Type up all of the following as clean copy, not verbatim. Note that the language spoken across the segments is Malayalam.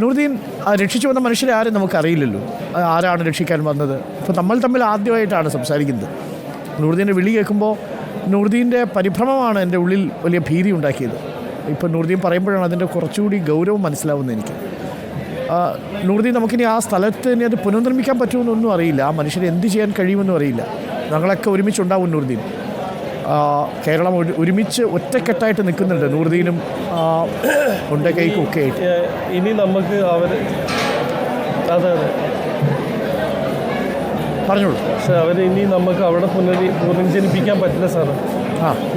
നൂറുദ്ദീൻ രക്ഷിച്ചു വന്ന മനുഷ്യരെ ആരും നമുക്കറിയില്ലല്ലോ, ആരാണ് രക്ഷിക്കാൻ വന്നത്. ഇപ്പോൾ നമ്മൾ തമ്മിൽ ആദ്യമായിട്ടാണ് സംസാരിക്കുന്നത്. നൂറുദ്ദീൻ്റെ വിളി കേൾക്കുമ്പോൾ നൂറുദ്ദീൻ്റെ പരിഭ്രമമാണ് എൻ്റെ ഉള്ളിൽ വലിയ ഭീതി ഉണ്ടാക്കിയത്. ഇപ്പോൾ നൂറുദ്ദീൻ പറയുമ്പോഴാണ് അതിൻ്റെ കുറച്ചുകൂടി ഗൗരവം മനസ്സിലാവുന്നത് എനിക്ക്. നൂറുദ്ദീൻ നമുക്കിനി ആ സ്ഥലത്ത് ഇനി അത് പുനർനിർമ്മിക്കാൻ പറ്റുമെന്നൊന്നും അറിയില്ല, ആ മനുഷ്യരെ എന്ത് ചെയ്യാൻ കഴിയുമെന്നും അറിയില്ല. ഞങ്ങളൊക്കെ ഒരുമിച്ചുണ്ടാവും നൂറുദ്ദീൻ. കേരളം ഒരുമിച്ച് ഒറ്റക്കെട്ടായിട്ട് നിൽക്കുന്നുണ്ട് നൂറുദ്ദീനും ഉണ്ടകൈക്കും ഒക്കെ ആയിട്ട്. ഇനി നമുക്ക് അവർ അതെ പറഞ്ഞോളൂ. പക്ഷെ ഇനി നമുക്ക് അവിടെ പുനർജനിപ്പിക്കാൻ പറ്റില്ല സാറ്.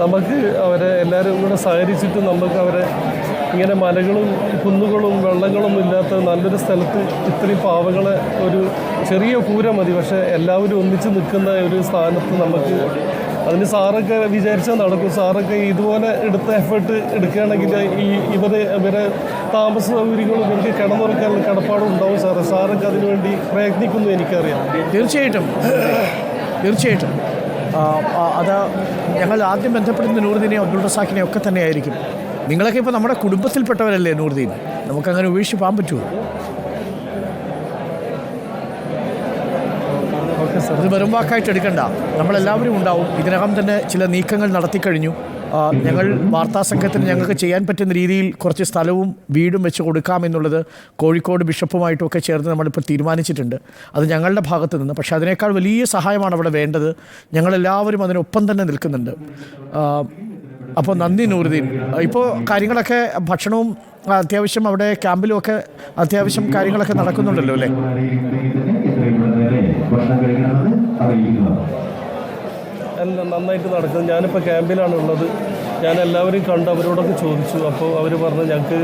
നമുക്ക് അവരെ എല്ലാവരും കൂടെ സഹകരിച്ചിട്ട് നമുക്ക് അവരെ ഇങ്ങനെ മലകളും കുന്നുകളും വെള്ളങ്ങളും ഇല്ലാത്ത നല്ലൊരു സ്ഥലത്ത് ഇത്രയും പാവങ്ങളെ ഒരു ചെറിയ കൂര മതി, പക്ഷേ എല്ലാവരും ഒന്നിച്ച് നിൽക്കുന്ന ഒരു സ്ഥാനത്ത് നമുക്ക് അതിന് സാറൊക്കെ വിചാരിച്ചാൽ നടക്കും. സാറൊക്കെ ഇതുപോലെ എടുത്ത എഫേർട്ട് എടുക്കുകയാണെങ്കിൽ ഇവരെ താമസ സൗകര്യങ്ങളും ഇവർക്ക് കിടന്നുറക്കാനുള്ള കടപ്പാടും ഉണ്ടാവും സാറേ. സാറൊക്കെ അതിനുവേണ്ടി പ്രയത്നിക്കുന്നു എനിക്കറിയാം. തീർച്ചയായിട്ടും അത് ഞങ്ങൾ ആദ്യം ബന്ധപ്പെടുന്ന നൂറുദ്ദീനെ അബ്ദുൾ റസാഖിനെ ഒക്കെ തന്നെയായിരിക്കും. നിങ്ങളൊക്കെ ഇപ്പോൾ നമ്മുടെ കുടുംബത്തിൽപ്പെട്ടവരല്ലേ നൂറുദ്ദീൻ, നമുക്കങ്ങനെ ഉപേക്ഷിച്ച് പോകാൻ പറ്റുമോ? അത് വെറും വാക്കായിട്ട് എടുക്കണ്ട, നമ്മളെല്ലാവരും ഉണ്ടാവും. ഇതിനകം തന്നെ ചില നീക്കങ്ങൾ നടത്തിക്കഴിഞ്ഞു. ഞങ്ങൾ വാർത്താസംഘത്തിന് ഞങ്ങൾക്ക് ചെയ്യാൻ പറ്റുന്ന രീതിയിൽ കുറച്ച് സ്ഥലവും വീടും വെച്ച് കൊടുക്കാമെന്നുള്ളത് കോഴിക്കോട് ബിഷപ്പുമായിട്ടൊക്കെ ചേർന്ന് നമ്മളിപ്പോൾ തീരുമാനിച്ചിട്ടുണ്ട്. അത് ഞങ്ങളുടെ ഭാഗത്ത് നിന്ന്. പക്ഷേ അതിനേക്കാൾ വലിയ സഹായമാണ് അവിടെ വേണ്ടത്. ഞങ്ങളെല്ലാവരും അതിനൊപ്പം തന്നെ നിൽക്കുന്നുണ്ട്. അപ്പോൾ നന്ദി നൂറുദ്ദീൻ. ഇപ്പോൾ കാര്യങ്ങളൊക്കെ ഭക്ഷണവും അത്യാവശ്യം അവിടെ ക്യാമ്പിലുമൊക്കെ അത്യാവശ്യം കാര്യങ്ങളൊക്കെ നടക്കുന്നുണ്ടല്ലോ അല്ലേ? എല്ലാം നന്നായിട്ട് നടക്കുന്നത്. ഞാനിപ്പോൾ ക്യാമ്പിലാണുള്ളത്. ഞാൻ എല്ലാവരും കണ്ട് അവരോടൊക്കെ ചോദിച്ചു. അപ്പോൾ അവർ പറഞ്ഞു ഞങ്ങൾക്ക്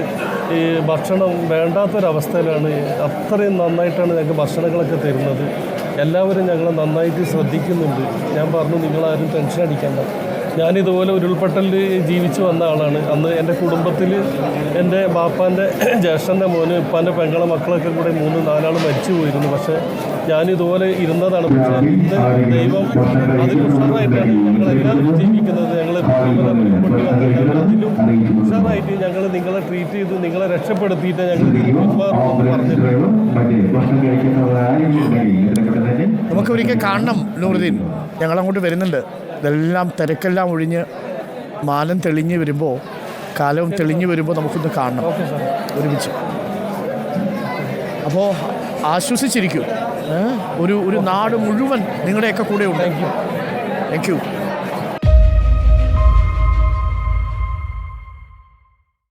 ഈ ഭക്ഷണം വേണ്ടാത്തൊരവസ്ഥയിലാണ്. അത്രയും നന്നായിട്ടാണ് ഞങ്ങൾക്ക് ഭക്ഷണങ്ങളൊക്കെ തരുന്നത്. എല്ലാവരും ഞങ്ങളെ നന്നായിട്ട് ശ്രദ്ധിക്കുന്നുണ്ട്. ഞാൻ പറഞ്ഞു നിങ്ങളാരും ടെൻഷൻ അടിക്കേണ്ട. ഞാനിതുപോലെ ഉരുൾപൊട്ടലിൽ ജീവിച്ചു വന്ന ആളാണ്. അന്ന് എൻ്റെ കുടുംബത്തിൽ എൻ്റെ ബാപ്പാൻ്റെ ജ്യേഷ്ഠൻ്റെ മോന് ഉപ്പാൻ്റെ പെങ്ങളെ മക്കളൊക്കെ കൂടെ 3-4 ആൾ മരിച്ചു പോയിരുന്നു. പക്ഷേ ഞാനിതുപോലെ ഇരുന്നതാണ്. പക്ഷേ ഇന്ന് ദൈവം അതിൽ ഉഷാറായിട്ടാണ് ഞങ്ങളെല്ലാവരും ജീവിക്കുന്നത്. ഞങ്ങൾ അതിലും ഉഷാറായിട്ട് ഞങ്ങൾ നിങ്ങളെ ട്രീറ്റ് ചെയ്ത് നിങ്ങളെ രക്ഷപ്പെടുത്തിയിട്ട് ഞങ്ങൾ പിന്മാറുമെന്ന് പറഞ്ഞിട്ടുണ്ട്. നമുക്കൊരിക്കൽ കാണണം നൂറുദ്ദീൻ, ഞങ്ങളങ്ങോട്ട് വരുന്നുണ്ട്. ഇതെല്ലാം തിരക്കെല്ലാം ഒഴിഞ്ഞ് മാനം തെളിഞ്ഞ് വരുമ്പോൾ, കാലവും തെളിഞ്ഞ് വരുമ്പോൾ നമുക്കിന്ന് കാണണം ഒരുമിച്ച്. അപ്പോൾ ആശ്വസിച്ചിരിക്കും. ഒരു നാട് മുഴുവൻ നിങ്ങളുടെയൊക്കെ കൂടെ ഉണ്ട്. Thank you.